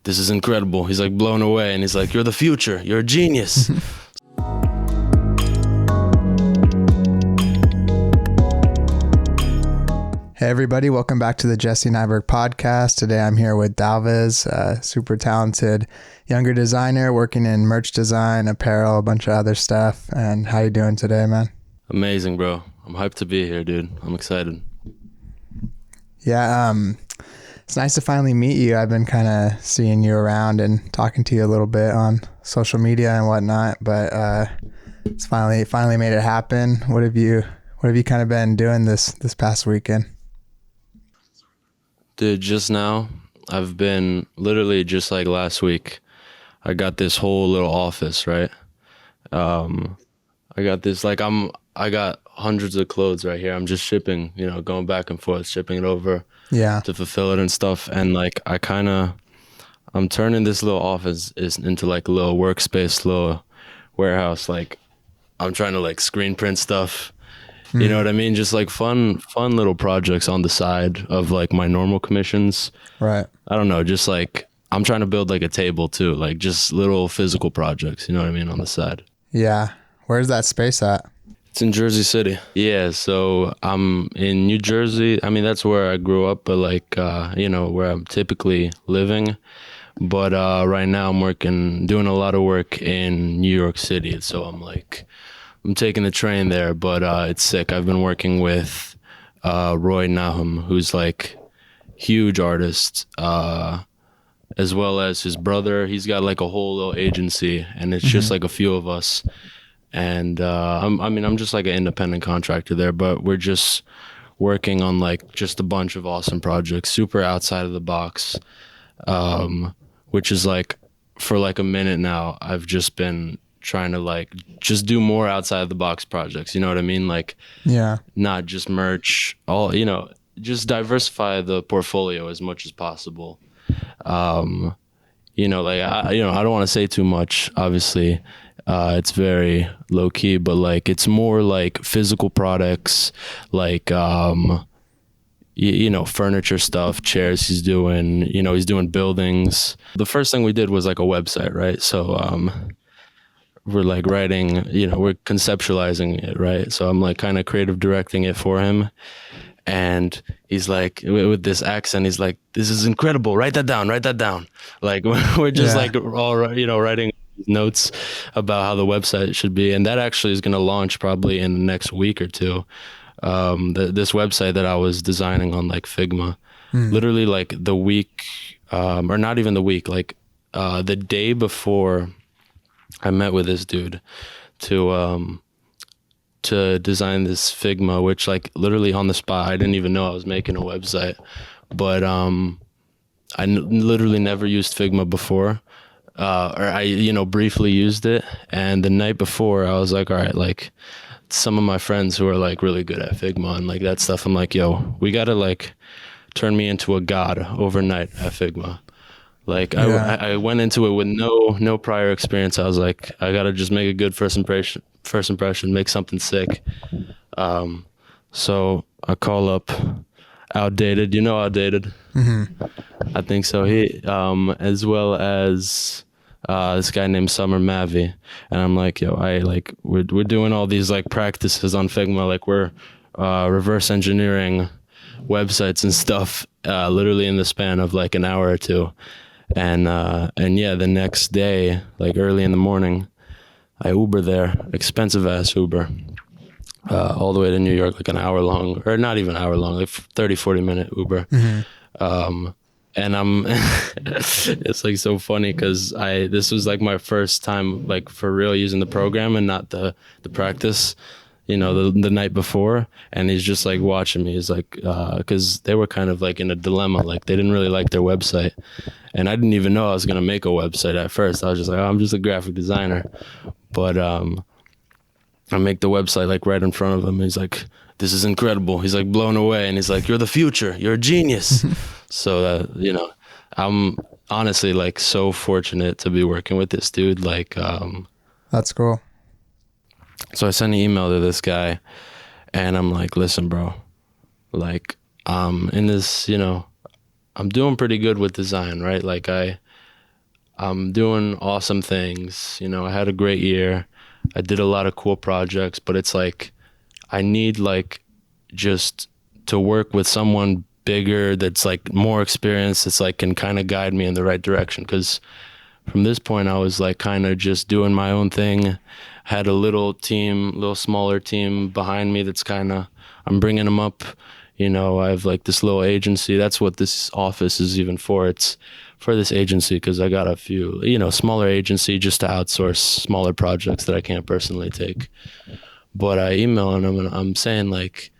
this is incredible. He's like blown away, and he's like, you're the future, you're a genius. Hey everybody, welcome back to the Jesse Nyberg Podcast. Today I'm here with Dalves, a super talented younger designer working in merch design, apparel, a bunch of other stuff. And how you doing today, man? Amazing, bro. I'm hyped to be here, dude. I'm excited. Yeah, it's nice to finally meet you. I've been kind of seeing you around and talking to you a little bit on social media and whatnot, but it's finally made it happen. What have you kind of been doing this past weekend? Dude, just now, I've been literally just like last week, I got this whole little office, right? I got this, like I got hundreds of clothes right here. I'm just shipping, going back and forth, shipping it over to fulfill it and stuff. And like, I'm turning this little office into like a little workspace, little warehouse. Like I'm trying to like screen print stuff. You know what I mean? Just like fun little projects on the side of like my normal commissions. Right. I don't know, just like I'm trying to build like a table too, like just little physical projects, you know what I mean, on the side. Yeah. Where's that space at? It's in Jersey City. Yeah, so I'm in New Jersey. I mean, that's where I grew up, but like, where I'm typically living. But right now I'm doing a lot of work in New York City. So I'm taking the train there, but it's sick. I've been working with Roy Nachum, who's like huge artist, as well as his brother. He's got like a whole little agency, and it's just like a few of us. And I'm just like an independent contractor there, but we're just working on like just a bunch of awesome projects, super outside of the box, which is like for like a minute now, I've just been trying to like just do more outside the box projects, you know what I mean? Like, yeah, not just merch, just diversify the portfolio as much as possible. I don't want to say too much, obviously. It's very low key, but like it's more like physical products, like furniture stuff, chairs he's doing buildings. The first thing we did was like a website, right? So we're like writing, we're conceptualizing it, right? So I'm like kind of creative directing it for him. And he's like, with this accent, he's like, this is incredible. Write that down. Like we're just like all, writing notes about how the website should be. And that actually is going to launch probably in the next week or two. This website that I was designing on like Figma, literally like the week, or not even the week, like the day before I met with this dude to design this Figma, which like literally on the spot, I didn't even know I was making a website, but I literally never used Figma before, or I briefly used it. And the night before I was like, all right, like some of my friends who are like really good at Figma and like that stuff, I'm like, yo, we gotta like turn me into a god overnight at Figma. Like I went into it with no prior experience. I was like, I gotta just make a good first impression, make something sick. So I call up Outdated. Outdated? I think so. He as well as this guy named Summer Mavi, and I'm like, yo, we're doing all these like practices on Figma, like we're reverse engineering websites and stuff, literally in the span of like an hour or two. And yeah, the next day, like early in the morning, I Uber there, expensive ass Uber, all the way to New York, like an hour long, or not even an hour long, like 30-40 minute Uber. And I'm, it's like so funny because this was like my first time like for real using the program and not the practice, the night before. And he's just like watching me. He's like, because they were kind of like in a dilemma, like they didn't really like their website. And I didn't even know I was going to make a website at first. I was just like, I'm just a graphic designer. But I make the website like right in front of him. He's like, this is incredible. He's like blown away. And he's like, you're the future. You're a genius. So, I'm honestly like so fortunate to be working with this dude. Like, that's cool. So I sent an email to this guy and I'm like, listen, bro, like, in this, I'm doing pretty good with design, right? Like I I'm doing awesome things. You know, I had a great year. I did a lot of cool projects, but it's like I need like just to work with someone bigger that's like more experienced, that's like can kind of guide me in the right direction. Because from this point, I was like kind of just doing my own thing. Had a little smaller team behind me that's kind of, I'm bringing them up. You know, I have like this little agency. That's what this office is even for. It's for this agency because I got a few, you know, smaller agency just to outsource smaller projects that I can't personally take. But I email them and I'm saying like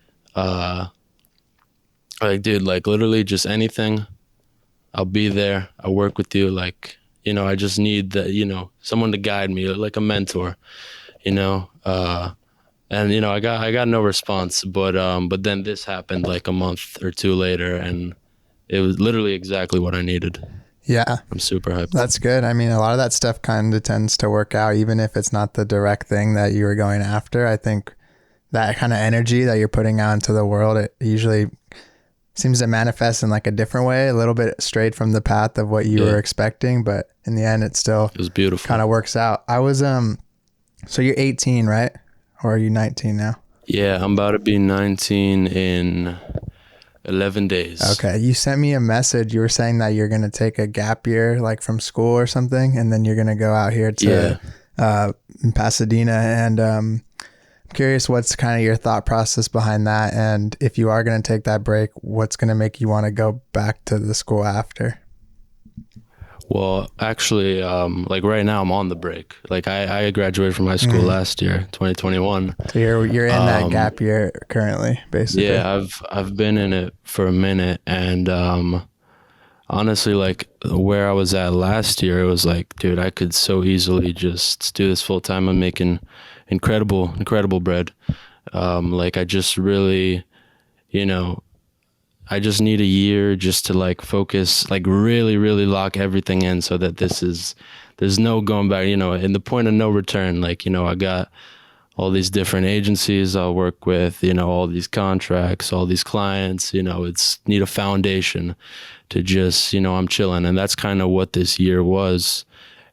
dude, like literally just anything. I'll be there. I'll work with you. Like, you know, I just need that, you know, someone to guide me, like a mentor, you know. And you know, I got no response, but then this happened like a month or two later, and it was literally exactly what I needed. Yeah. I'm super hyped. That's good. I mean, a lot of that stuff kind of tends to work out, even if it's not the direct thing that you were going after. I think that kind of energy that you're putting out into the world, it usually seems to manifest in like a different way, a little bit straight from the path of what you were expecting, but in the end, it was beautiful. Kind of works out. I was, so you're 18, right? Or are you 19 now? Yeah, I'm about to be 19 in 11 days. Okay. You sent me a message. You were saying that you're going to take a gap year, like from school or something, and then you're going to go out here to in Pasadena. And I'm curious what's kind of your thought process behind that. And if you are going to take that break, what's going to make you want to go back to the school after? Well, actually, like right now I'm on the break. Like I graduated from high school last year, 2021. So you're in that gap year currently, basically. Yeah, I've been in it for a minute, and honestly, like where I was at last year, it was like, dude, I could so easily just do this full time. I'm making incredible bread. Like I just really, you know, I just need a year just to like focus, like really lock everything in so that there's no going back, you know, in the point of no return. Like, you know, I got all these different agencies I'll work with, you know, all these contracts, all these clients, you know, need a foundation to just, you know, I'm chilling. And that's kind of what this year was.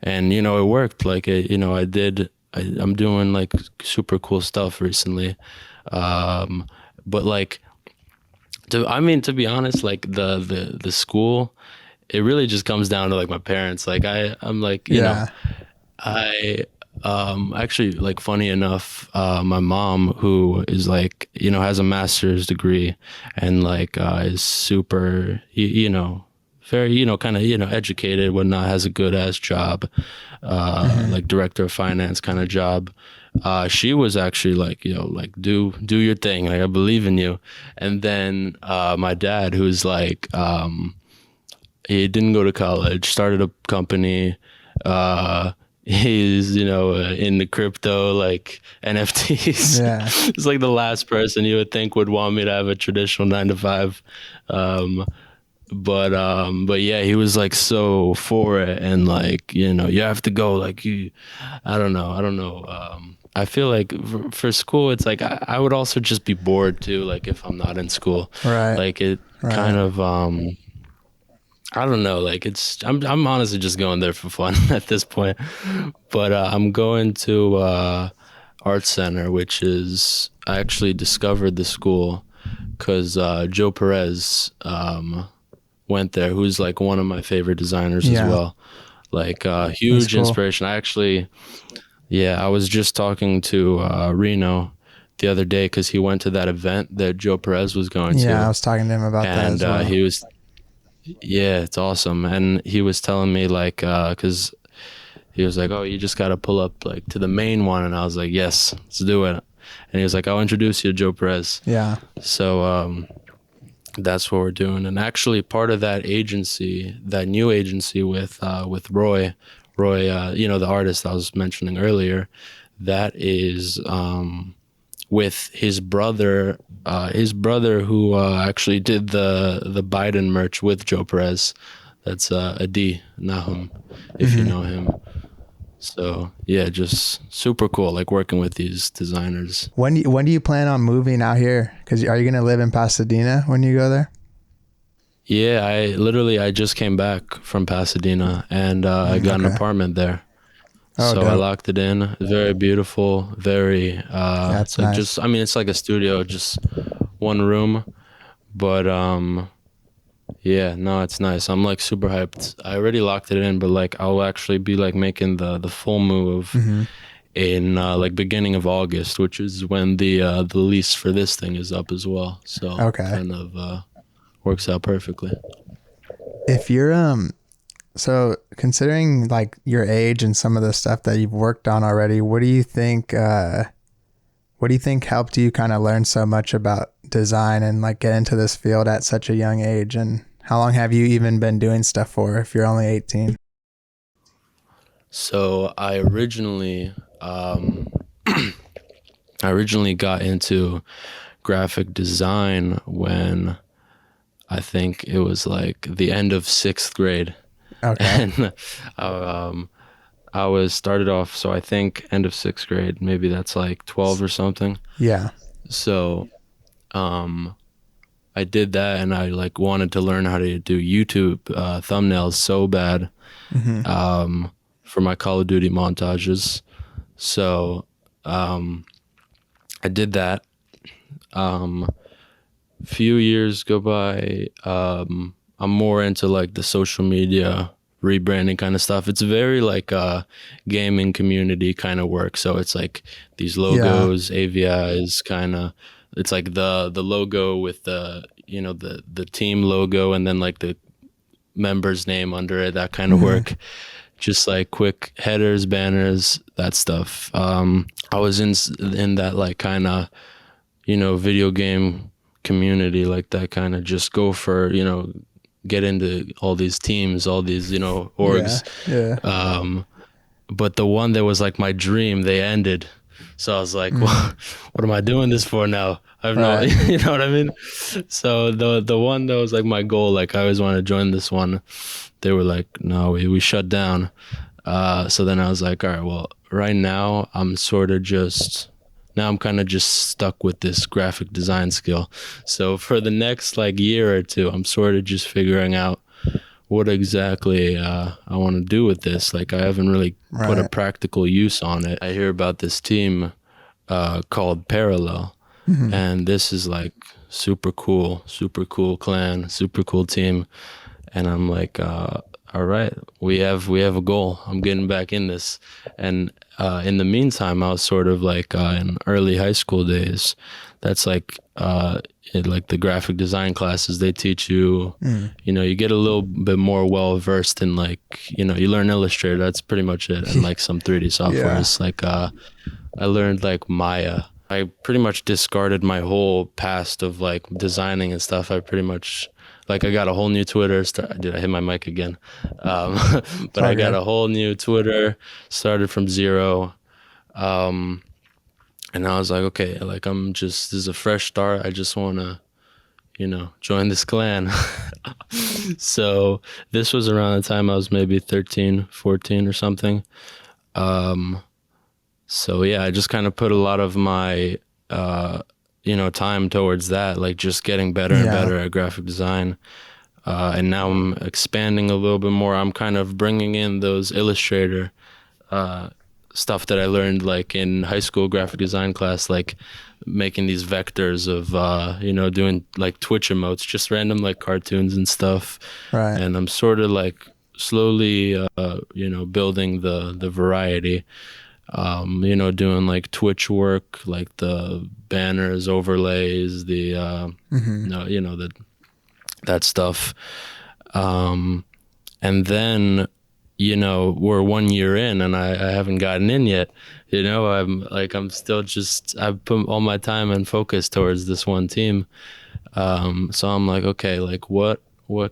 And, you know, it worked. Like, you know, I'm doing like super cool stuff recently. But like, to be honest, like the school, it really just comes down to like my parents. Like I'm like, you know, I actually, like, funny enough, my mom, who is like, you know, has a master's degree and like is super, you know, very, you know, kind of, you know, educated, whatnot, has a good ass job, like director of finance kind of job. She was actually like, you know, like do your thing. Like, I believe in you. And then, my dad, who's like, he didn't go to college, started a company. He's, you know, in the crypto, like NFTs. Yeah. It's like the last person you would think would want me to have a traditional 9 to 5. But yeah, he was like so for it, and like, you know, you have to go, like, I don't know. I feel like for school, it's like I would also just be bored too, like if I'm not in school. Right. Like it kind of I don't know, like I'm honestly just going there for fun at this point. But I'm going to Art Center, which is, I actually discovered the school because Joe Perez went there, who's like one of my favorite designers as well. Like huge inspiration. I was just talking to Reno the other day because he went to that event that Joe Perez was going to. Yeah, I was talking to him about that as well. He was, it's awesome. And he was telling me like, because he was like, oh, you just got to pull up like to the main one. And I was like, yes, let's do it. And he was like, I'll introduce you to Joe Perez. Yeah. So that's what we're doing. And actually part of that agency, that new agency with Roy, you know, the artist I was mentioning earlier, that is with his brother who actually did the Biden merch with Joe Perez. That's Adi Nachum, if you know him. So yeah, just super cool, like working with these designers. When do you plan on moving out here? Because are you gonna live in Pasadena when you go there? Yeah, I just came back from Pasadena, and I got an Okay. apartment there. Oh, So I dope. locked it in. Very beautiful, very That's like nice. just I mean it's like a studio, just one room, but yeah, no, it's nice. I'm like super hyped. I already locked it in, but like I'll actually be like making the full move Hmm. in like beginning of August, which is when the lease for this thing is up as well. So Okay. kind of works out perfectly. If you're so considering like your age and some of the stuff that you've worked on already, what do you think helped you kind of learn so much about design and like get into this field at such a young age? And how long have you even been doing stuff for if you're only 18? So I originally got into graphic design when I think it was like the end of sixth grade, Okay. and um, I was started off. So I think end of sixth grade, maybe that's like 12 or something. Yeah. So um, I did that, and I like wanted to learn how to do YouTube thumbnails so bad Hmm. for my Call of Duty montages. So I did that. Few years go by. I'm more into like the social media rebranding kind of stuff. It's very like gaming community kind of work. So it's like these Yeah. logos, AVIs, kind of. It's like the logo with the the team logo, and then like the member's name under it. That kind of Hmm. work. Just like quick headers, banners, that stuff. I was in that like kind of video game community, like that kind of just go for get into all these teams, all these Yeah. orgs. Yeah. But the one that was like my dream, they ended. So I was like, Mm. well, what am I doing this for now? I have no, Right. you know what I mean? So the one that was like my goal, like I always wanted to join this one, they were like, no, we shut down. So then I was like, all right, well, right now I'm kind of just stuck with this graphic design skill. So for the next like year or two, I'm sort of just figuring out what exactly I want to do with this. Like I haven't really put a Right. practical use on it. I hear about this team called Parallel, Hmm. and this is like super cool clan, super cool team. And I'm like, all right, we have a goal. I'm getting back in this. And in the meantime, I was sort of like in early high school days. That's like like the graphic design classes. They teach you, Mm. you get a little bit more well versed in like, you learn Illustrator. That's pretty much it, and like some 3D Yeah. softwares. Like I learned like Maya. I pretty much discarded my whole past of like designing and stuff. I pretty much like I got a whole new Twitter. Did I hit my mic again? Um, It's but all I got good. a whole new Twitter. Started from zero, and I was like, okay, like this is a fresh start. I just want to join this clan. So this was around the time I was maybe 13, 14 or something. So yeah, I just kind of put a lot of my time towards that, like just getting better and Yeah. better at graphic design. And now I'm expanding a little bit more. I'm kind of bringing in those Illustrator stuff that I learned like in high school graphic design class, like making these vectors of doing like Twitch emotes, just random like cartoons and stuff. Right. And I'm sort of like slowly building the variety, doing like Twitch work, like the banners, overlays, the Hmm. no, the that stuff. And then we're 1 year in, and I haven't gotten in yet. I'm still just I've put all my time and focus towards this one team. So I'm like, okay, like what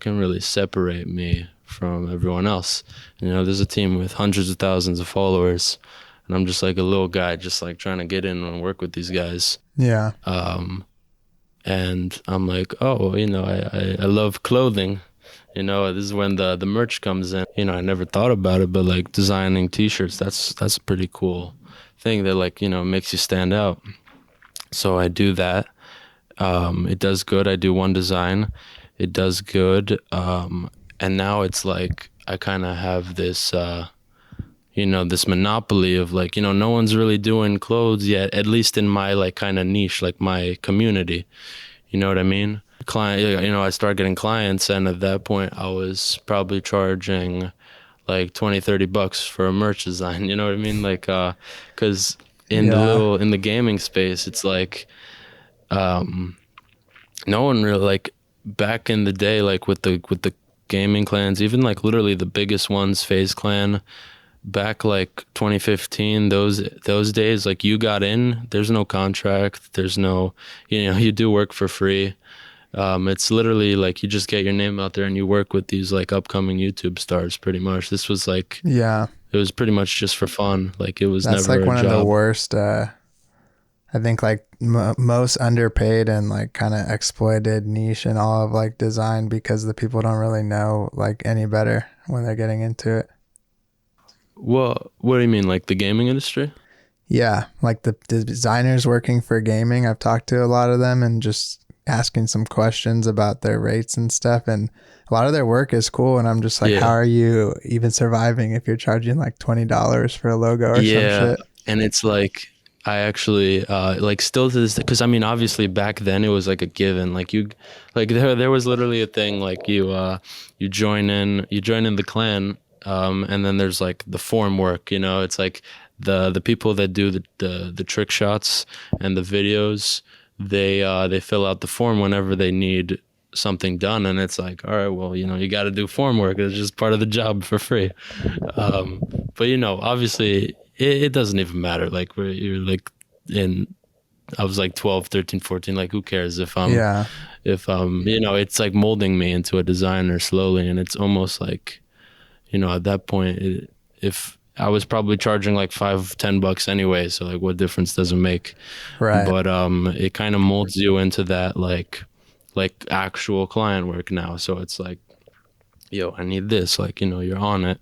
can really separate me from everyone else? There's a team with hundreds of thousands of followers, and I'm just like a little guy just like trying to get in and work with these guys. Yeah. And I'm like, oh, I love clothing. This is when the merch comes in. I never thought about it, but like designing t-shirts, that's a pretty cool thing that like, makes you stand out. So I do that. It does good. I do one design. it does good. And now it's like I kind of have this, this monopoly of like, no one's really doing clothes yet, at least in my like kind of niche, like my community. You know what I mean? I started getting clients, and at that point I was probably charging like 20-30 bucks for a merch design. You know what I mean? Like, cause in the gaming space, it's like, no one really, like back in the day, like with the gaming clans, even like literally the biggest ones, FaZe Clan, back like 2015, those days, like you got in, there's no contract, there's no, you do work for free. It's literally like you just get your name out there and you work with these like upcoming YouTube stars pretty much. This was like, it was pretty much just for fun. Like it was that's never like one a job. of the worst, I think like most underpaid and like kind of exploited niche in all of like design, because the people don't really know like any better when they're getting into it. Well, what do you mean, like the gaming industry? Yeah, like the designers working for gaming, I've talked to a lot of them and just asking some questions about their rates and stuff, and a lot of their work is cool, and I'm just like, how are you even surviving if you're charging like $20 for a logo or some shit? And it's like, I actually like still to this, because I mean obviously back then it was like a given, like there was literally a thing like you join in the clan, and then there's like the form work, it's like the people that do the trick shots and the videos, they fill out the form whenever they need something done, and it's like, all right, well, you got to do form work, it's just part of the job for free. But obviously it doesn't even matter, like you're like I was like 12, 13, 14, like who cares if it's like molding me into a designer slowly, and it's almost like, at that point, if I was probably charging like $5-10 anyway, so like what difference does it make? Right. But it kind of molds you into that like actual client work now. So it's like, I need this, like, you're on it,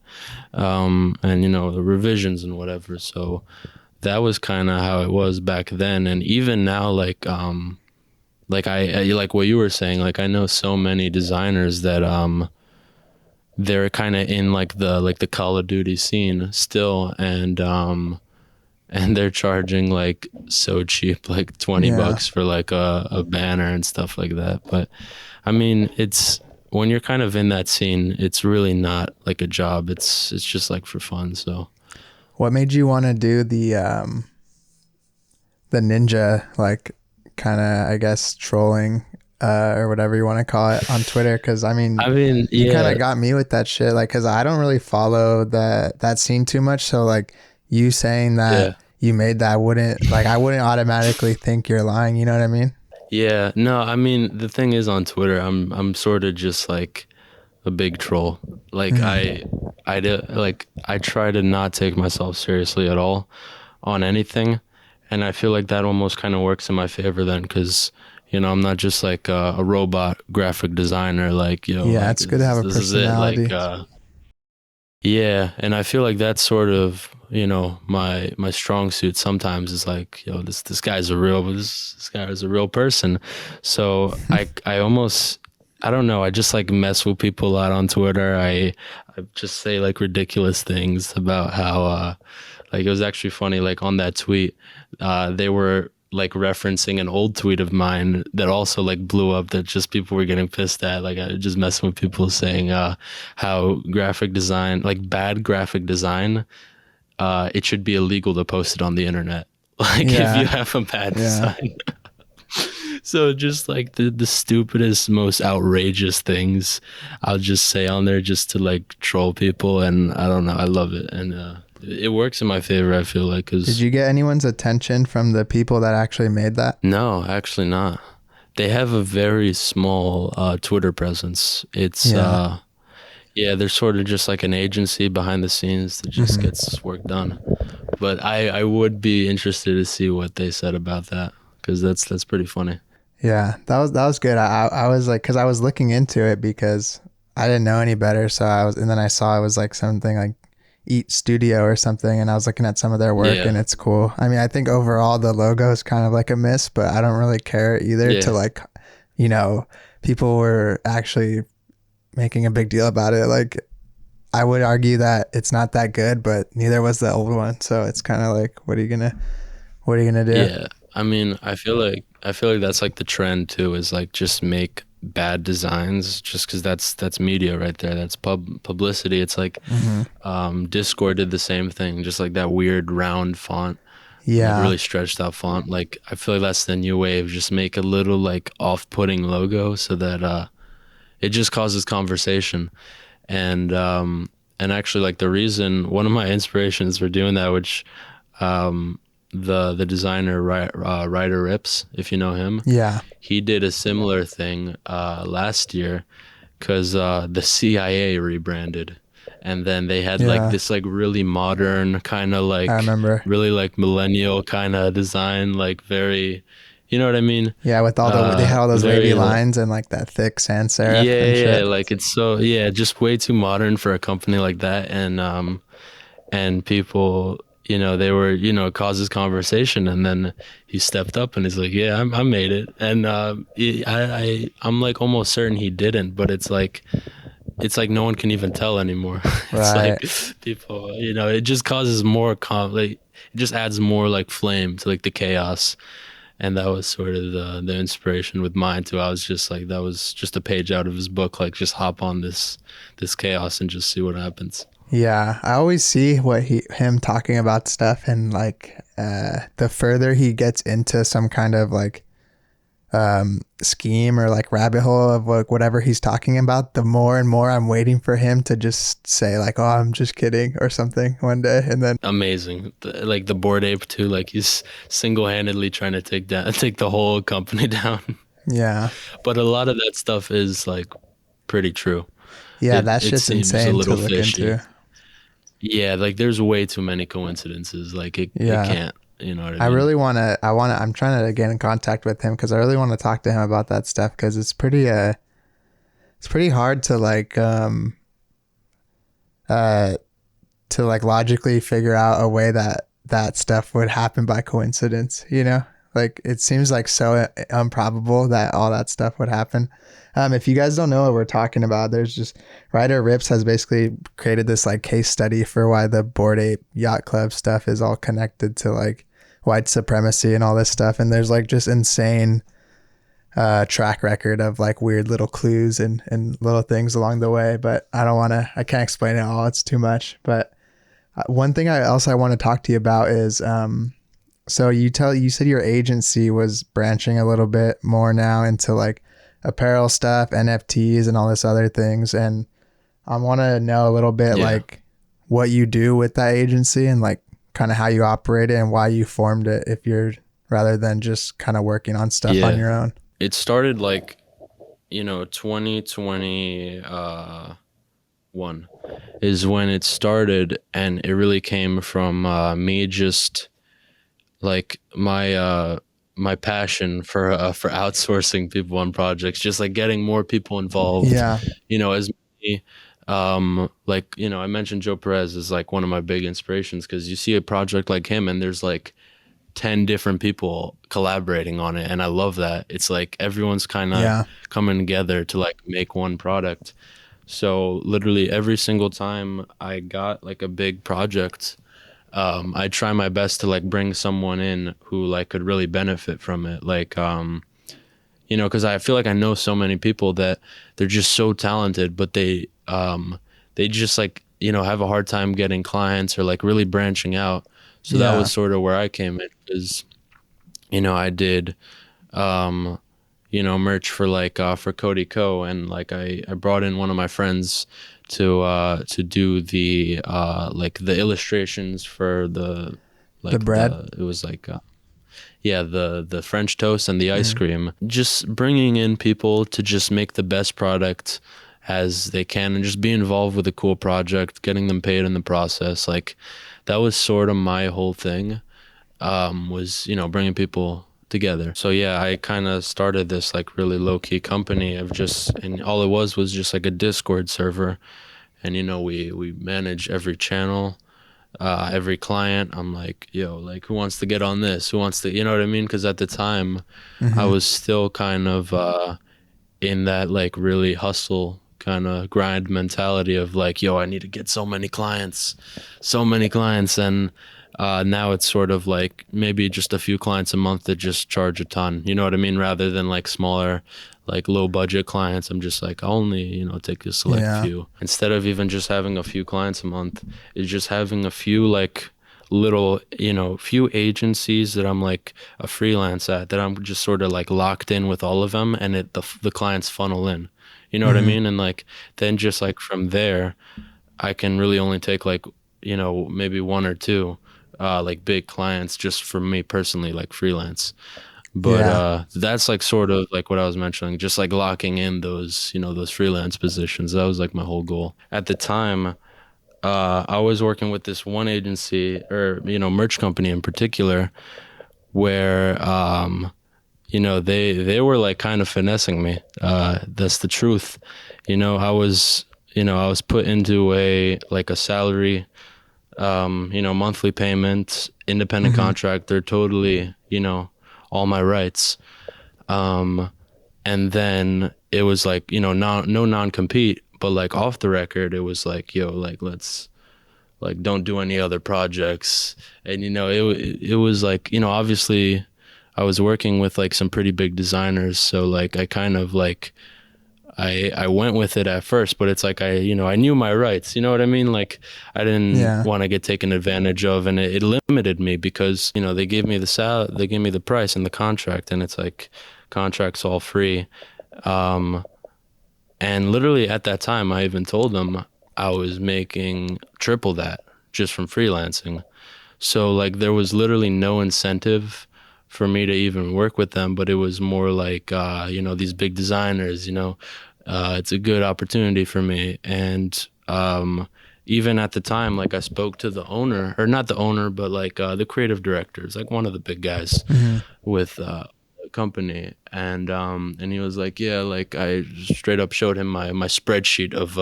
and the revisions and whatever. So that was kind of how it was back then. And even now, like I like what you were saying, like I know so many designers that they're kind of in like the Call of Duty scene still, and they're charging like so cheap, like $20 for like a banner and stuff like that. But I mean, it's when you're kind of in that scene, it's really not like a job. It's just like for fun. So what made you want to do the ninja, like kind of, I guess, trolling or whatever you want to call it on Twitter? Because I mean, you kind of got me with that shit, like, because I don't really follow that scene too much. So like you saying that you made that, I wouldn't automatically think you're lying, you know what I mean? Yeah, no, I mean, the thing is, on Twitter, I'm sort of just like a big troll. Like I try to not take myself seriously at all on anything, and I feel like that almost kind of works in my favor then, because I'm not just like a robot graphic designer. Like like, it's good to have a personality. Yeah, and I feel like that's sort of my strong suit sometimes is like, this guy's this guy is a real person. So I almost, I don't know, I just like mess with people a lot on Twitter. I just say like ridiculous things about how like it was actually funny, like on that tweet they were like referencing an old tweet of mine that also like blew up, that just people were getting pissed at. Like I just messing with people saying how graphic design, like bad graphic design, it should be illegal to post it on the internet. Like if you have a bad design. So just like the stupidest, most outrageous things I'll just say on there just to like troll people, and I don't know, I love it, and it works in my favor, I feel like. Did you get anyone's attention from the people that actually made that? No, actually not. They have a very small Twitter presence. It's they're sort of just like an agency behind the scenes that just gets work done. But I would be interested to see what they said about that, because that's pretty funny. Yeah, that was good. I was like, because I was looking into it because I didn't know any better. So and then I saw it was like something like Eat Studio or something, and I was looking at some of their work, and it's cool. I mean, I think overall the logo is kind of like a miss, but I don't really care either to like, people were actually making a big deal about it. Like, I would argue that it's not that good, but neither was the old one. So it's kind of like, what are you gonna do? Yeah, I mean, I feel like that's like the trend too, is like just make bad designs, just because that's media right there. That's publicity. It's like Discord did the same thing, just like that weird round font, like Yeah. really stretched out font. Like I feel like that's the new wave. Just make a little like off-putting logo so that it just causes conversation. And actually, like the reason, one of my inspirations for doing that, which the designer Ryder Rips, if you know him, Yeah. he did a similar thing last year, because the CIA rebranded, and then they had like Yeah. this like really modern kind of I like remember. really like millennial kind of design, like very, you know what I mean? Yeah. With all they had all those Very wavy lines and like that thick sans serif yeah, and yeah, shit. like it's so, yeah, just way too modern for a company like that. And people, they were, it causes conversation. And then he stepped up and he's like, yeah, I made it. And I'm like almost certain he didn't, but it's like no one can even tell anymore. It's Right. like people, it just causes more like it just adds more like flame to like the chaos. And that was sort of the inspiration with mine too. I was just like, that was just a page out of his book, like just hop on this chaos and just see what happens. Yeah, I always see him talking about stuff, and like the further he gets into some kind of like scheme or like rabbit hole of like whatever he's talking about, the more and more I'm waiting for him to just say like, "Oh, I'm just kidding" or something one day, and then Amazing. Like the Bored Ape too, like he's single-handedly trying to take the whole company down. yeah, But a lot of that stuff is like pretty true. yeah, It that it shit's seems a insane to little look fishy. into. Yeah, like there's way too many coincidences. Like it Yeah. can't, you know what I I mean? really want to. I'm trying to get in contact with him because I really want to talk to him about that stuff because it's pretty hard to like to like logically figure out a way that stuff would happen by coincidence. Like it seems like so improbable that all that stuff would happen. If you guys don't know what we're talking about, there's just Ryder Rips has basically created this like case study for why the Bored Ape Yacht Club stuff is all connected to like white supremacy and all this stuff. And there's like just insane track record of like weird little clues and little things along the way. But I can't explain it all. It's too much. But one thing I want to talk to you about is, so you said your agency was branching a little bit more now into like apparel stuff, NFTs and all this other things. And I want to know a little bit like what you do with that agency and like kind of how you operate it and why you formed it, if you're rather than just kind of working on stuff on your own. It started like, 2021 is when it started, and it really came from me just like my passion for outsourcing people on projects, just like getting more people involved. Yeah. As me, like, I mentioned Joe Perez is like one of my big inspirations, because you see a project like him and there's like 10 different people collaborating on it, and I love that. It's like everyone's kind of coming together to like make one product. So literally every single time I got like a big project, I try my best to like bring someone in who like could really benefit from it. Like, because I feel like I know so many people that they're just so talented, but they just like, have a hard time getting clients or like really branching out. So that was sort of where I came in, because, I did, merch for like, for Cody Ko, and like I brought in one of my friends to do the like the illustrations for the like The bread. it was like the French toast and the ice cream. Just bringing in people to just make the best product as they can and just be involved with a cool project, getting them paid in the process. Like that was sort of my whole thing, was bringing people together. So yeah, I kind of started this like really low-key company of and all it was just like a Discord server, and we manage every channel, every client. I'm like, yo, like who wants to get on this, who wants to, you know what I mean? Because at the time I was still kind of in that like really hustle kind of grind mentality of like, yo, I need to get so many clients. And now it's sort of like maybe just a few clients a month that just charge a ton, you know what I mean? Rather than like smaller, like low budget clients, I'm just like, I'll only, take a select few. Instead of even just having a few clients a month, it's just having a few like little, few agencies that I'm like a freelance at, that I'm just sort of like locked in with all of them, and the clients funnel in, you know what I mean? And like, then just like from there, I can really only take like, maybe one or two like big clients just for me personally, like freelance. But that's like sort of like what I was mentioning, just like locking in those, those freelance positions. That was like my whole goal. At the time, I was working with this one agency, or, merch company in particular, where, they were like kind of finessing me. That's the truth. I was put into a salary, monthly payment, independent contractor, totally, all my rights. And then it was like, no non-compete, but like off the record, it was like, yo, like, let's like, don't do any other projects. And, it was like, obviously I was working with like some pretty big designers. So like, I kind of like, I went with it at first, but it's like, I knew my rights, you know what I mean? Like, I didn't want to get taken advantage of, and it limited me because, they gave me they gave me the price and the contract, and it's like, contract's all free. And literally at that time, I even told them I was making triple that just from freelancing. So like, there was literally no incentive for me to even work with them, but it was more like, these big designers, it's a good opportunity for me. And even at the time, like, I spoke to the owner, or not the owner, but like the creative directors, like one of the big guys with the company. And he was like, yeah, like, I straight up showed him my spreadsheet of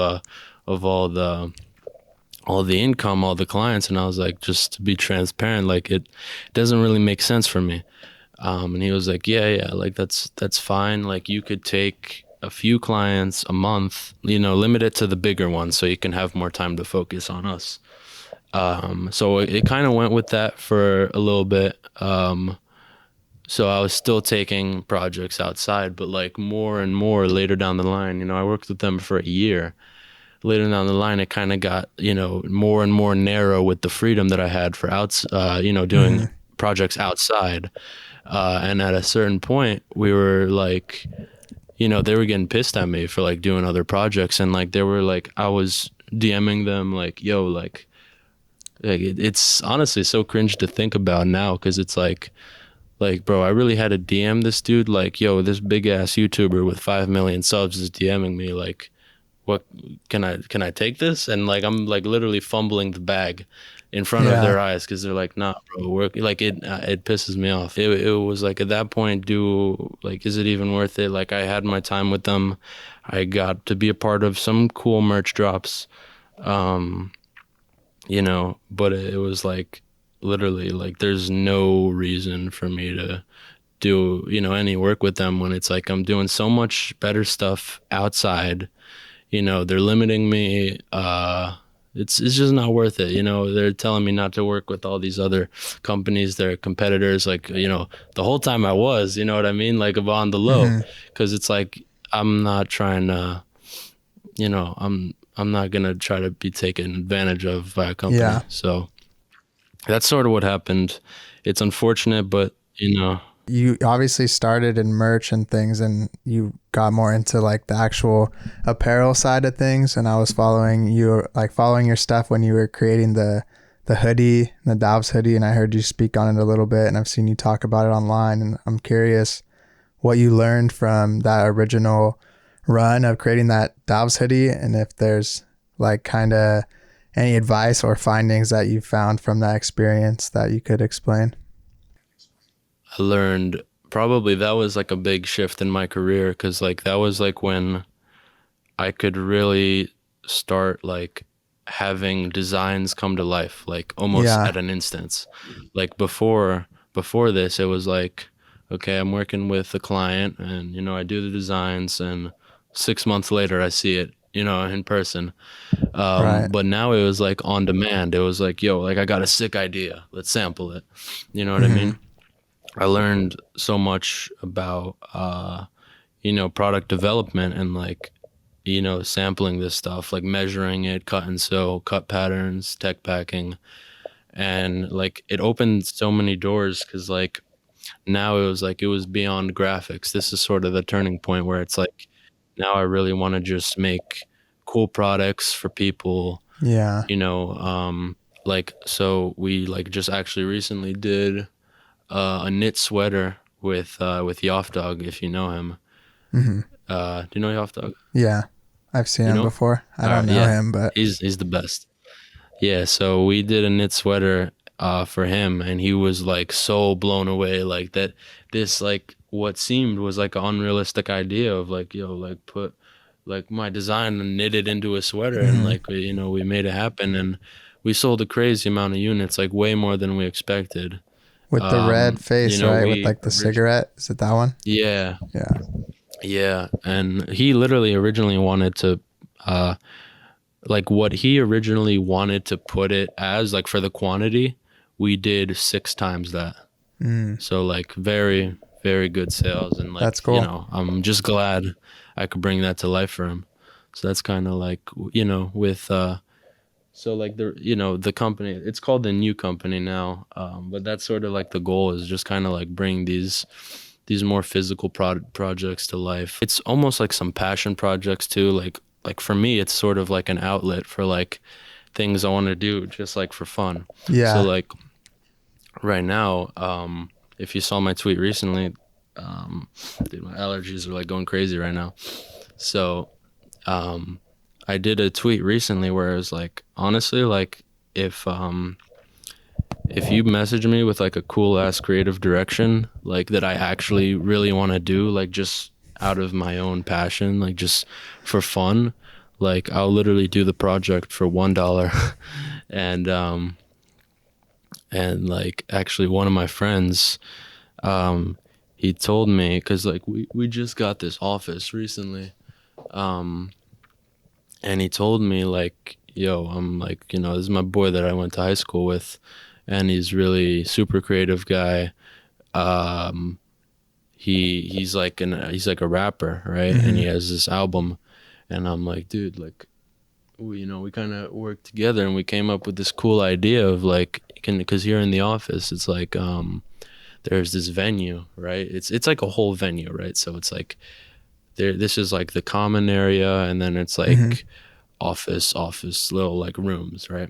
all the income, all the clients. And I was like, just to be transparent, like, it doesn't really make sense for me. And he was like, yeah, like, that's fine. Like, you could take a few clients a month, limit it to the bigger ones so you can have more time to focus on us. So it kind of went with that for a little bit. So I was still taking projects outside, but like more and more later down the line, I worked with them for a year. Later down the line, it kind of got, more and more narrow with the freedom that I had for doing projects outside. And at a certain point, we were like, they were getting pissed at me for like doing other projects. And like, they were like, I was DMing them like, yo, like it's honestly so cringe to think about now. 'Cause it's like, bro, I really had to DM this dude. Like, yo, this big ass YouTuber with 5 million subs is DMing me. Like, what can I take this? And like, I'm like literally fumbling the bag in front of their eyes, because they're like, nah, bro, work. Like, it pisses me off. It was like, at that point, is it even worth it? Like, I had my time with them. I got to be a part of some cool merch drops, but it was like, literally, like, there's no reason for me to do, any work with them when it's like, I'm doing so much better stuff outside. They're limiting me. It's just not worth it. They're telling me not to work with all these other companies, their competitors. Like, the whole time I was, you know what I mean? Like, on the low, because it's like, I'm not trying to, I'm not going to try to be taken advantage of by a company. Yeah. So that's sort of what happened. It's unfortunate, but, You obviously started in merch and things, and you got more into like the actual apparel side of things. And I was following your stuff when you were creating the hoodie, the Dalves hoodie. And I heard you speak on it a little bit, and I've seen you talk about it online. And I'm curious what you learned from that original run of creating that Dalves hoodie, and if there's like kind of any advice or findings that you found from that experience that you could explain. I learned, probably that was like a big shift in my career, because like, that was like when I could really start like having designs come to life, like almost at an instance. Like, before this, it was like, okay, I'm working with a client, and I do the designs, and 6 months later I see it, in person. Right. But now it was like on demand. It was like, yo, like I got a sick idea, let's sample it. You know what I Hmm. mean? I learned so much about product development, and like sampling this stuff, like measuring it, cut and sew, cut patterns, tech packing. And like it opened so many doors, because like now it was beyond graphics. This is sort of the turning point where it's like, now I really want to just make cool products for people, Yeah. like, so we like just actually recently did a knit sweater with Yoff Dog, if you know him. Hmm. Do you know Yoff Dog? Yeah. I've seen You him know? before. I All don't right, know yeah. him, but He's the best. Yeah, so we did a knit sweater for him, and he was like so blown away, like that this like what seemed was like an unrealistic idea of like, yo, like put like my design and knit it into a sweater, and hmm like we made it happen, and we sold a crazy amount of units, like way more than we expected. with the red face, right? With We like the cigarette. Is it that one? yeah, Yeah. yeah, and he literally originally wanted to like what he originally wanted to put it as, like for the quantity, we did 6 times that. Mm, So like very, very good sales, and like, that's cool. I'm just glad I could bring that to life for him. So that's kind of like, with so like the company, it's called the New Company now, but that's sort of like the goal, is just kind of like bring these more physical projects to life. It's almost like some passion projects too, like for me it's sort of like an outlet for like things I want to do just like for fun. So Yeah. like right now, if you saw my tweet recently, dude, my allergies are like going crazy right now. So I did a tweet recently where it was like, honestly, like if you message me with like a cool ass creative direction, like that I actually really want to do, like just out of my own passion, like just for fun, like I'll literally do the project for $1. and and like actually one of my friends, he told me, because like we just got this office recently, and he told me like, yo, I'm like, this is my boy that I went to high school with, and he's really super creative guy. um he's like a rapper, right? And he Hmm. has this album, and I'm like, dude, like we kind of worked together, and we came up with this cool idea of like, because here in the office it's like, there's this venue, right? It's like a whole venue, right? So it's like this is like the common area, and then it's Hmm. like office little like rooms, right?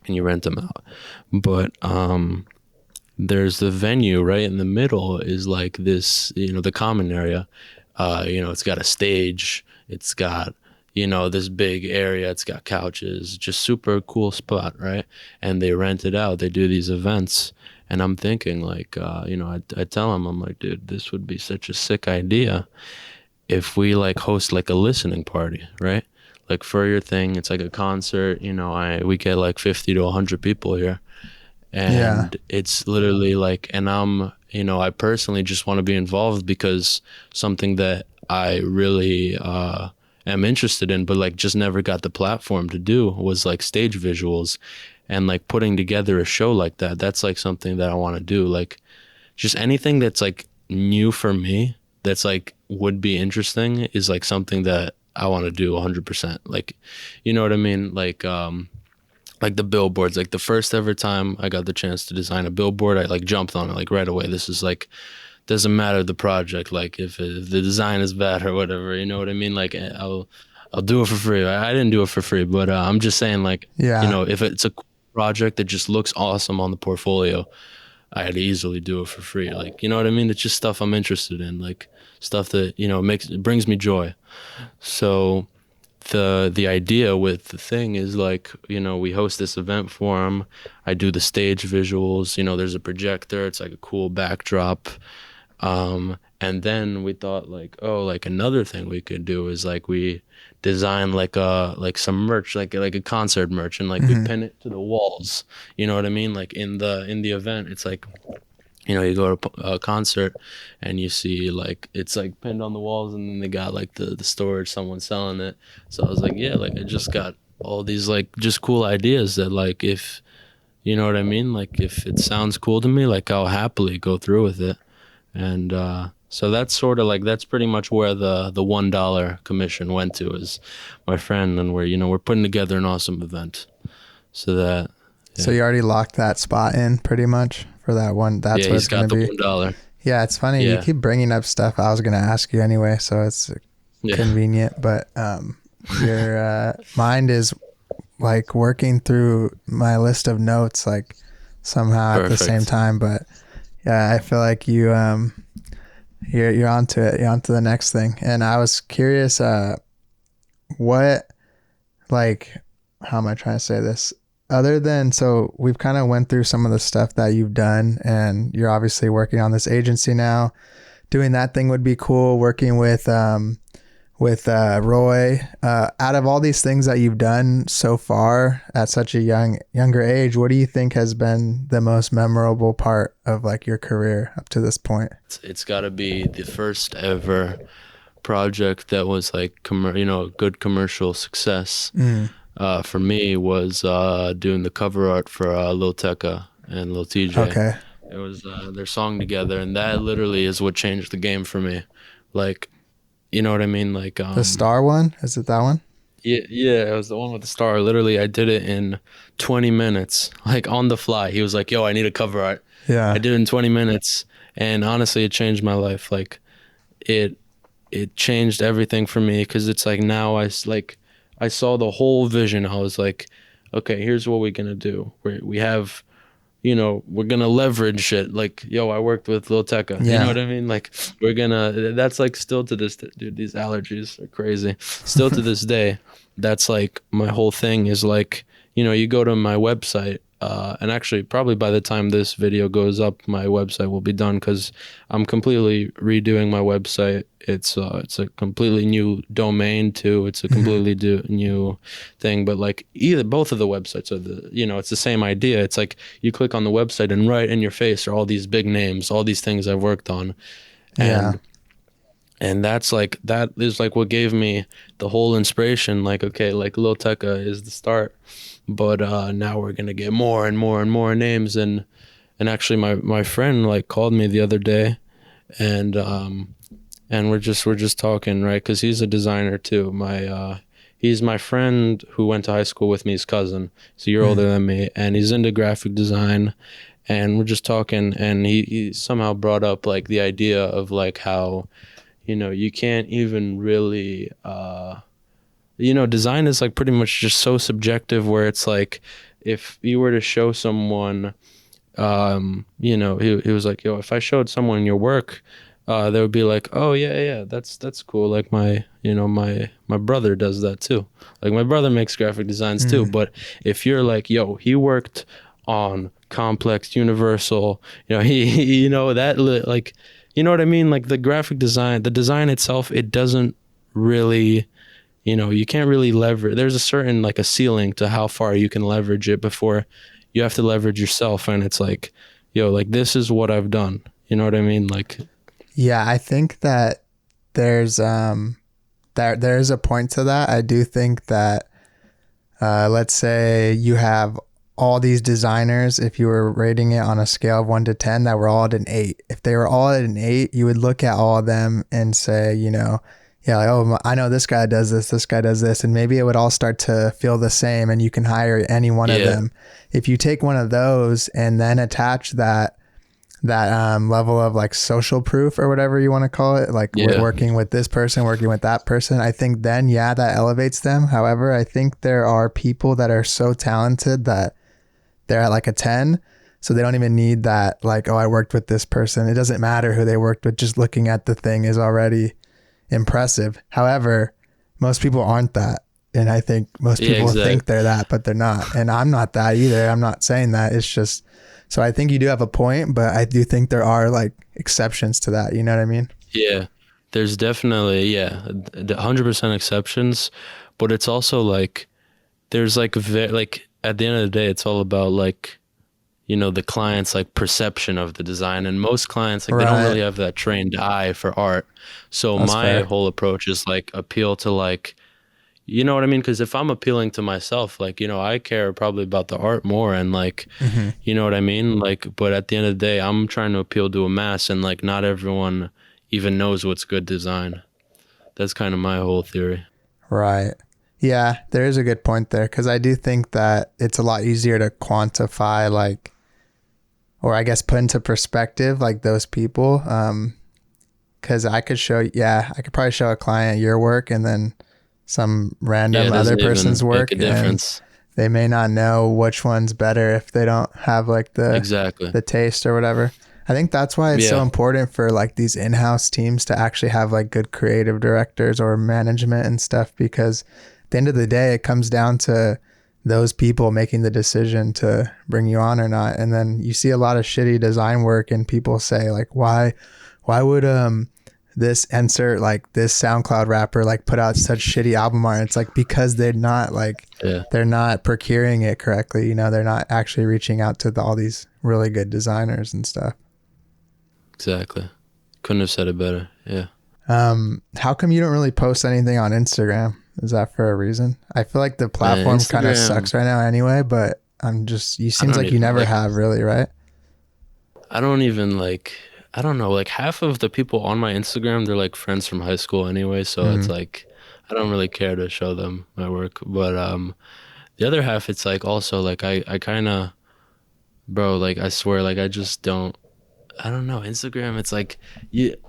And you rent them out. But there's the venue right in the middle, is like this, the common area. It's got a stage, it's got, this big area, it's got couches, just super cool spot, right? And they rent it out, they do these events. And I'm thinking like, I tell him, I'm like, dude, this would be such a sick idea if we like host like a listening party, right? Like for your thing, it's like a concert, we get like 50 to 100 people here, Yeah. and it's literally like, and I personally just want to be involved, because something that I really am interested in, but like just never got the platform to do, was like stage visuals, and like putting together a show like that. That's like something that I want to do, like just anything that's like new for me, that's like would be interesting, is like something that I want to do 100%. Like, you know what I mean? Like the billboards, like the first ever time I got the chance to design a billboard, I like jumped on it like right away. This is like, doesn't matter the project, like if the design is bad or whatever, you know what I mean? Like I'll do it for free. I didn't do it for free, but I'm just saying, like, Yeah. if it's a project that just looks awesome on the portfolio, I'd easily do it for free. Like, you know what I mean? It's just stuff I'm interested in, like stuff that, brings me joy. So the idea with the thing is like, we host this event for him. I do the stage visuals, there's a projector, it's like a cool backdrop. And then we thought like, oh, like another thing we could do is like we design like some merch, like a concert merch, and like we Hmm. pin it to the walls. You know what I mean? Like in the event, it's like, you go to a concert and you see like it's like pinned on the walls, and then they got like the storage, someone selling it. So I was like, yeah, like I just got all these like just cool ideas that like if you know what I mean, like if it sounds cool to me, like I'll happily go through with it. And so that's sort of like that's pretty much where the $1 commission went to, is my friend, and we're putting together an awesome event. So that So you already locked that spot in pretty much for that one. That's what it's going to be. He's got the $1. Yeah, it's funny. Yeah. You keep bringing up stuff I was going to ask you anyway, so it's convenient. But your mind is like working through my list of notes like somehow Perfect. At the same time. But yeah, I feel like you're onto it. You're onto the next thing. And I was curious, what, like, how am I trying to say this? Other than, so we've kind of went through some of the stuff that you've done, and you're obviously working on this agency now. Doing that thing would be cool. Working with Roy. Out of all these things that you've done so far at such a younger age, what do you think has been the most memorable part of like your career up to this point? It's got to be the first ever project that was like good commercial success. For me was doing the cover art for Lil Tecca and Lil TJ. Okay. It was their song together, and that literally is what changed the game for me. Like, you know what I mean? Like the star one? Is it that one? Yeah, it was the one with the star. Literally, I did it in 20 minutes, like on the fly. He was like, "Yo, I need a cover art." Yeah. I did it in 20 minutes, and honestly, it changed my life. Like, it changed everything for me, because it's like now I saw the whole vision. I was like, okay, here's what we're gonna do. We have, we're gonna leverage it. Like, yo, I worked with Lil Tecca. Yeah. You know what I mean? Like, that's like still to this, dude, these allergies are crazy. Still to this day, that's like my whole thing is like, you go to my website, and actually probably by the time this video goes up, my website will be done, because I'm completely redoing my website. It's a completely new domain too. It's a completely new thing, but like both of the websites are it's the same idea. It's like you click on the website and right in your face are all these big names, all these things I've worked on. And that's like, that is like what gave me the whole inspiration. Like, okay, like Lil Tecca is the start, but now we're gonna get more and more and more names. And actually my friend like called me the other day, and we're just talking, right? Because he's a designer too. He's my friend who went to high school with me, his cousin. He's a year older than me, and he's into graphic design. And we're just talking, and he somehow brought up like the idea of like how, you can't even really, design is like pretty much just so subjective, where it's like, if you were to show someone, he was like, yo, if I showed someone your work, they would be like, oh yeah, that's cool. Like my brother does that too. Like my brother makes graphic designs too. But if you're like, yo, he worked on complex universal, he like, you know what I mean? Like the graphic design, the design itself, it doesn't really, you can't really leverage. There's a certain like a ceiling to how far you can leverage it before you have to leverage yourself. And it's like, yo, like this is what I've done. You know what I mean? Like, yeah, I think that there's a point to that. I do think that let's say you have all these designers, if you were rating it on a scale of 1 to 10, that were all at an 8. If they were all at an 8, you would look at all of them and say, like, oh, I know this guy does this guy does this, and maybe it would all start to feel the same, and you can hire any one of them. If you take one of those and then attach that level of like social proof or whatever you want to call it, like we're working with this person, working with that person, I think then, that elevates them. However, I think there are people that are so talented that they're at like a 10, so they don't even need that, like, oh, I worked with this person. It doesn't matter who they worked with. Just looking at the thing is already impressive. However, most people aren't that. And I think most people think they're that, but they're not. And I'm not that either. I'm not saying that. It's just, so I think you do have a point, but I do think there are like exceptions to that. You know what I mean? Yeah, there's definitely, 100% exceptions, but it's also like, there's like, like at the end of the day, it's all about like, the client's like perception of the design. And most clients, like, they don't really have that trained eye for art. So That's my fair. whole approach is like appeal to like, you know what I mean? Because if I'm appealing to myself, like, I care probably about the art more, and like, you know what I mean? Like, but at the end of the day, I'm trying to appeal to a mass, and like, not everyone even knows what's good design. That's kind of my whole theory. Right. Yeah, there is a good point there, because I do think that it's a lot easier to quantify, like, or I guess put into perspective, like, those people. Because I could probably show a client your work and then some random other person's work, make a difference. and they may not know which one's better if they don't have like Exactly. the taste or whatever. I think that's why it's so important for like these in-house teams to actually have like good creative directors or management and stuff, because at the end of the day, it comes down to those people making the decision to bring you on or not. And then you see a lot of shitty design work and people say like, why would this insert like this SoundCloud rapper like put out such shitty album art? It's like, because they're not like they're not procuring it correctly, they're not actually reaching out to all these really good designers and stuff. Exactly. Couldn't have said it better. Yeah. How come you don't really post anything on Instagram? Is that for a reason? I feel like the platform kind of sucks right now anyway, but you seems like you never have really, right? I don't know, like half of the people on my Instagram, they're like friends from high school anyway, so it's like I don't really care to show them my work. But the other half, it's like also like I kind of, bro, like I swear, like I just don't, I don't know, Instagram, it's like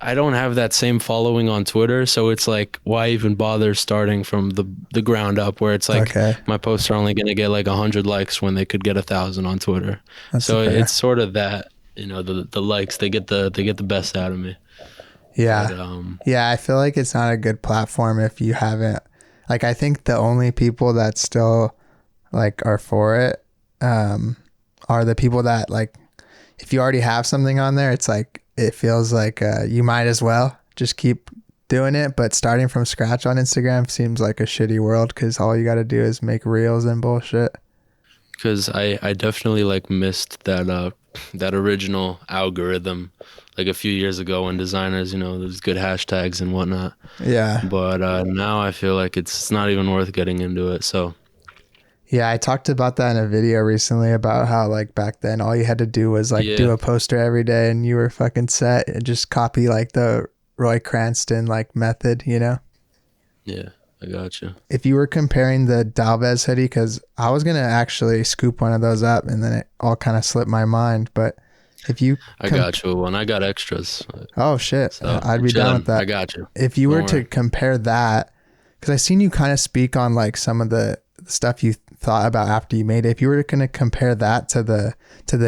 I don't have that same following on Twitter, so it's like, why even bother starting from the ground up, where it's like my posts are only gonna get like 100 likes when they could get 1,000 on Twitter. That's so fair. It's sort of that, the likes, they get the best out of me. Yeah. But, I feel like it's not a good platform if you haven't, like, I think the only people that still like are for it are the people that like, if you already have something on there, it's like, it feels like you might as well just keep doing it. But starting from scratch on Instagram seems like a shitty world, because all you got to do is make reels and bullshit. Because I definitely like missed that original algorithm like a few years ago when designers, there's good hashtags and whatnot. Yeah. But now I feel like it's not even worth getting into it. So yeah, I talked about that in a video recently about how like back then all you had to do was like do a poster every day and you were fucking set, and just copy like the Roy Cranston like method, Yeah, I got you. If you were comparing the Dalves hoodie, because I was going to actually scoop one of those up and then it all kind of slipped my mind, but if you... I got you one. I got extras. Oh, shit. So I'd be down with that. I got you. If you were to compare that, because I seen you kind of speak on like some of the stuff you thought about after you made it. If you were going to compare that to the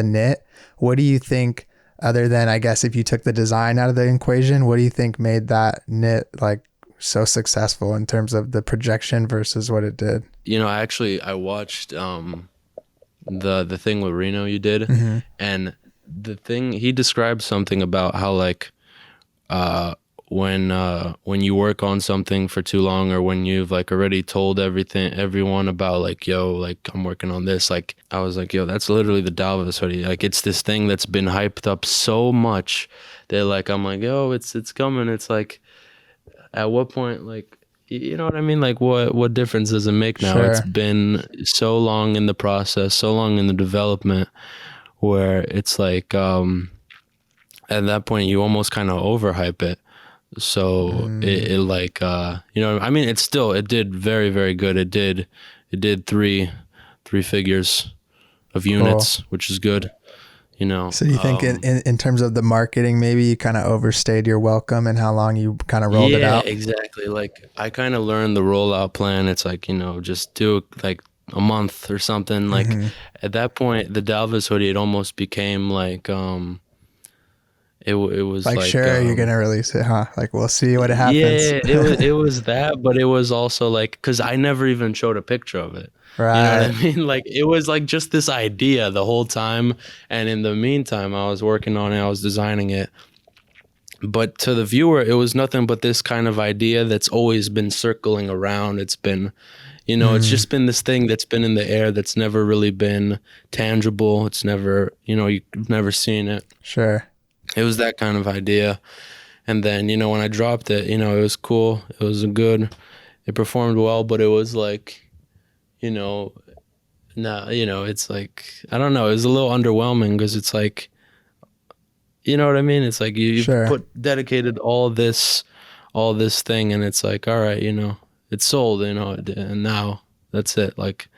knit, what do you think, other than, I guess, if you took the design out of the equation, what do you think made that knit like so successful in terms of the projection versus what it did? I watched the thing with Reno you did, and the thing, he described something about how like when you work on something for too long, or when you've like already told everyone about like, yo, like I'm working on this, like I was like, yo, that's literally the Dalves hoodie. Like it's this thing that's been hyped up so much that like I'm like, yo, it's coming. It's like, at what point, like, you know what I mean? Like what difference does it make now? Sure. It's been so long in the process, so long in the development, where it's like at that point you almost kind of overhype it. So it like I mean, it did very, very good. It did three figures of units, cool, which is good. So you think in terms of the marketing, maybe you kind of overstayed your welcome and how long you kind of rolled it out? Yeah, exactly. Like I kind of learned the rollout plan. It's like, just do like a month or something. Like at that point, the Dalves hoodie, it almost became like, it was like sure, you're gonna release it, huh? Like we'll see what happens. Yeah, it was that, but it was also like, because I never even showed a picture of it. Right. You know what I mean? Like it was like just this idea the whole time, and in the meantime, I was working on it. I was designing it, but to the viewer, it was nothing but this kind of idea that's always been circling around. It's been, You know, it's just been this thing that's been in the air that's never really been tangible. It's never, you know, you've never seen it. Sure. It was that kind of idea. And then, you know, when I dropped it, you know, it was cool. It was good. It performed well, but it was like, you know, you know, it's like, I don't know. It was a little underwhelming because it's like, you know what I mean? It's like you Sure. dedicated all this thing, and it's like, all right, you know, it's sold, you know, and now that's it. Like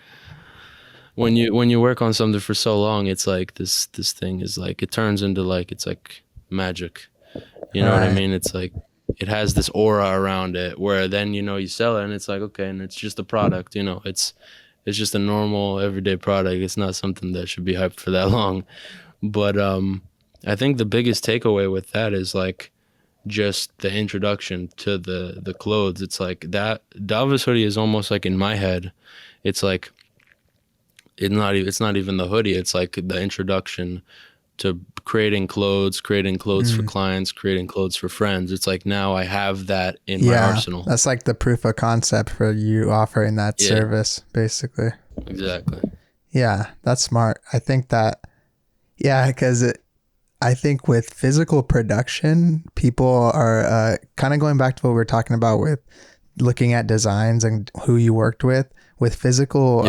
when you work on something for so long, it's like this thing is like, it turns into like, it's like magic. You know what I mean? It's like it has this aura around it where then, you know, you sell it and it's like, okay, and it's just a product, you know, it's just a normal everyday product. It's not something that should be hyped for that long. But I think the biggest takeaway with that is like just the introduction to the clothes. It's like that Dalves hoodie is almost like in my head. It's like it's not even the hoodie. It's like the introduction to creating clothes for clients, creating clothes for friends. It's like now I have that in my arsenal. That's like the proof of concept for you offering that service, basically. Exactly. Yeah, that's smart. I think that, because I think with physical production, people are kind of going back to what we were talking about with looking at designs and who you worked with physical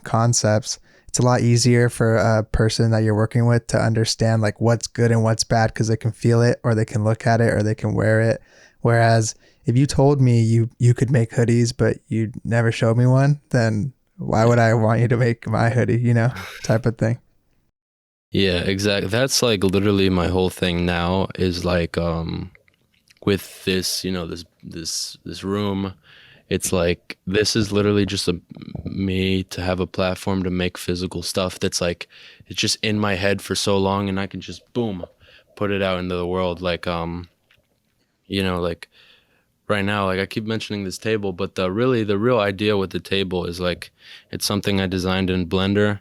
concepts. It's a lot easier for a person that you're working with to understand like what's good and what's bad because they can feel it or they can look at it or they can wear it. Whereas if you told me you could make hoodies, but you never showed me one, then why would I want you to make my hoodie, you know, type of thing. Yeah, exactly. That's like literally my whole thing now is like with this, you know, this room, it's like this is literally just me to have a platform to make physical stuff that's like it's just in my head for so long and I can just boom put it out into the world. Like you know, like right now, like I keep mentioning this table, but the real idea with the table is like it's something I designed in Blender.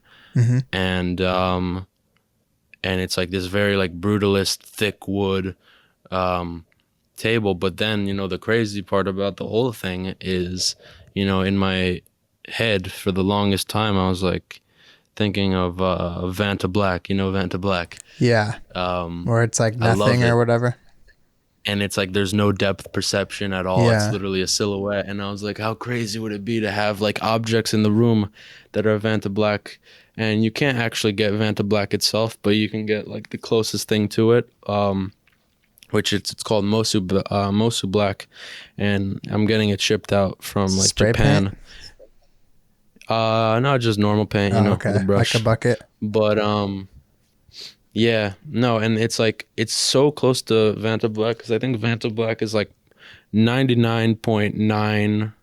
And it's like this very like brutalist thick wood table. But then, you know, the crazy part about the whole thing is, you know, in my head for the longest time I was like thinking of Vanta Black, you know, Vanta Black. Yeah. Where it's like nothing or whatever. And it's like there's no depth perception at all. It's literally a silhouette. And I was like, how crazy would it be to have like objects in the room that are Vanta Black? And you can't actually get Vanta Black itself, but you can get like the closest thing to it, which it's called Mosu Black, and I'm getting it shipped out from like Spray Japan. Paint? Not just normal paint, you know, okay. with a brush, like a bucket. But yeah, no, and it's like it's so close to Vanta Black because I think Vanta Black is like 99.9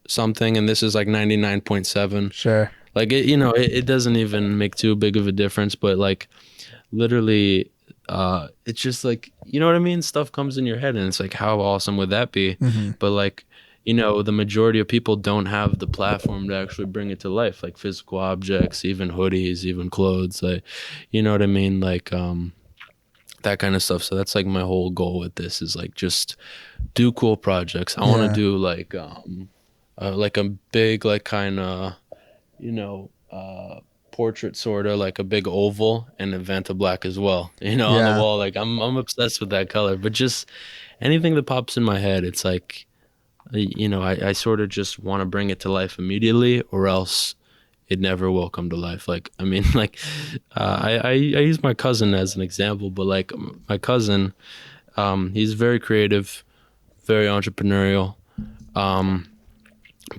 something, and this is like 99.7. Sure. Like it, you know, it doesn't even make too big of a difference, but like literally it's just like, you know what I mean? Stuff comes in your head and it's like, how awesome would that be? But like, you know, the majority of people don't have the platform to actually bring it to life, like physical objects, even hoodies, even clothes, like, you know what I mean? Like that kind of stuff. So that's like my whole goal with this is like just do cool projects. I want to do like a big like kind of, you know, portrait sort of like a big oval and a Vanta Black as well, you know, on the wall. Like I'm obsessed with that color, but just anything that pops in my head, it's like, you know, I sort of just want to bring it to life immediately or else it never will come to life. Like, I mean, like I use my cousin as an example, but like my cousin, he's very creative, very entrepreneurial.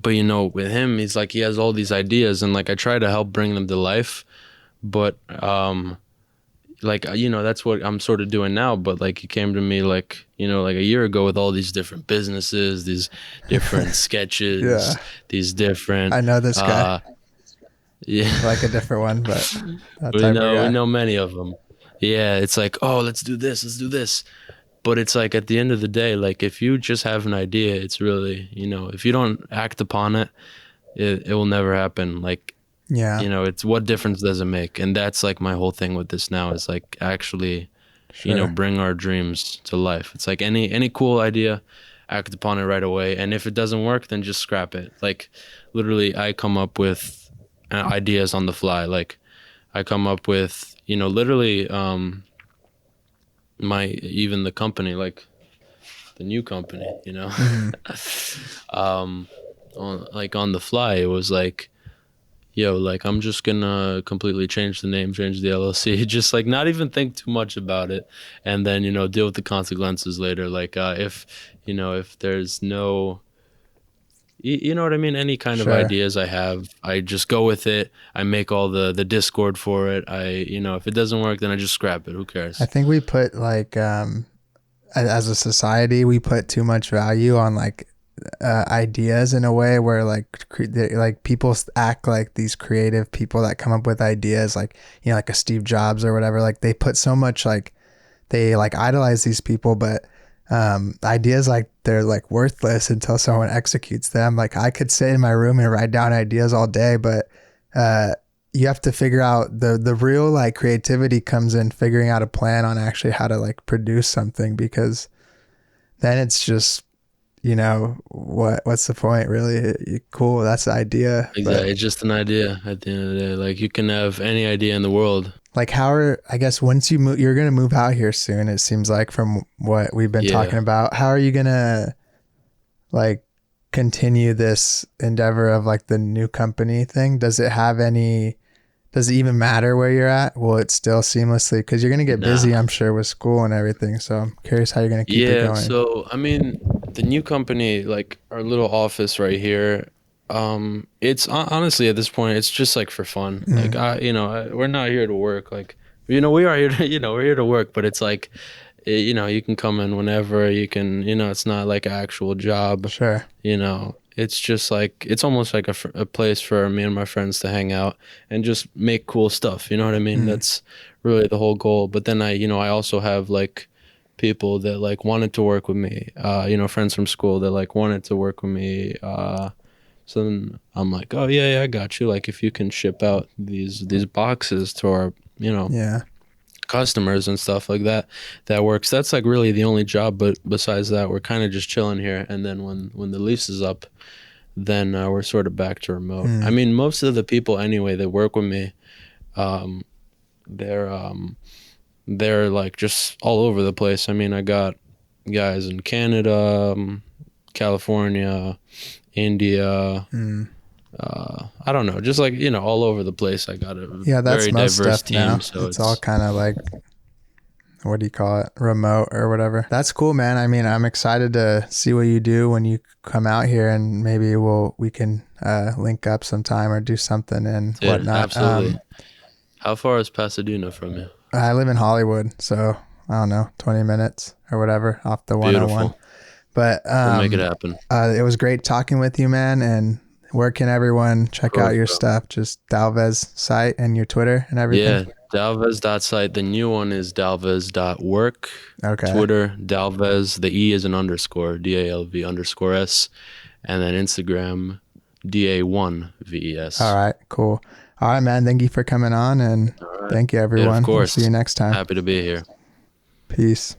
But, you know, with him, he's like, he has all these ideas and like I try to help bring them to life. But like, you know, that's what I'm sort of doing now. But like he came to me like, you know, like a year ago with all these different businesses, these different sketches, these different. I know this guy. Yeah. Like a different one, but we know many of them. Yeah. It's like, oh, let's do this. But it's like at the end of the day, like if you just have an idea, it's really, you know, if you don't act upon it, it will never happen. Like, you know, it's what difference does it make? And that's like my whole thing with this now is like actually, you know, bring our dreams to life. It's like any cool idea, act upon it right away. And if it doesn't work, then just scrap it. Like literally, I come up with ideas on the fly. Like I come up with, literally even the company, like the new company, on the fly, it was like, yo, like I'm just gonna completely change the name, change the LLC, just like not even think too much about it, and then deal with the consequences later. Like if there's no, you know what I mean, any kind of Sure. ideas I have, I just go with it. I make all the Discord for it. If it doesn't work, then I just scrap it. Who cares? I think we put like as a society, we put too much value on like ideas in a way where like people act like these creative people that come up with ideas, like like a Steve Jobs or whatever. Like they put so much, like they like idolize these people, but ideas, like they're like worthless until someone executes them. Like I could sit in my room and write down ideas all day, but you have to figure out the real like creativity comes in figuring out a plan on actually how to like produce something, because then it's just, what's the point really? Cool, that's the idea. Exactly. But It's just an idea at the end of the day. Like you can have any idea in the world. like I guess once you move, you're going to move out here soon, it seems like, from what we've been talking about. How are you going to like continue this endeavor of like the new company thing? Does it even matter where you're at? Will it still seamlessly, because you're going to get busy, I'm sure, with school and everything. So I'm curious how you're going to keep it going. So, I mean, the new company, like our little office right here, it's honestly at this point, it's just like for fun. Like, we're not here to work. Like, we are here to, we're here to work, but it's like, you can come in whenever you can, it's not like an actual job. Sure. It's just like, it's almost like a place for me and my friends to hang out and just make cool stuff. You know what I mean? That's really the whole goal. But then I also have like people that like wanted to work with me, friends from school that like wanted to work with me. So then I'm like, oh yeah, I got you. Like if you can ship out these boxes to our, customers and stuff like that, that works. That's like really the only job. But besides that, we're kind of just chilling here. And then when the lease is up, then we're sort of back to remote. I mean, most of the people anyway that work with me, they're like just all over the place. I mean, I got guys in Canada, California, India, I don't know, just like, all over the place. I got a that's very most diverse stuff team. now. So it's all kind of like, what do you call it? Remote or whatever. That's cool, man. I mean, I'm excited to see what you do when you come out here, and maybe we can link up sometime or do something and whatnot. Absolutely. How far is Pasadena from you? I live in Hollywood, so I don't know, 20 minutes or whatever off the 101. Beautiful. But We'll make it happen. It was great talking with you, man. And where can everyone check out your stuff? Just Dalves site and your Twitter and everything? Yeah, Dalves.site. The new one is Dalves.work. Okay. Twitter, Dalves. The E is an underscore, DALV_S. And then Instagram, DA1VES. All right, cool. All right, man. Thank you for coming on, and thank you, everyone. Yeah, of course. We'll see you next time. Happy to be here. Peace.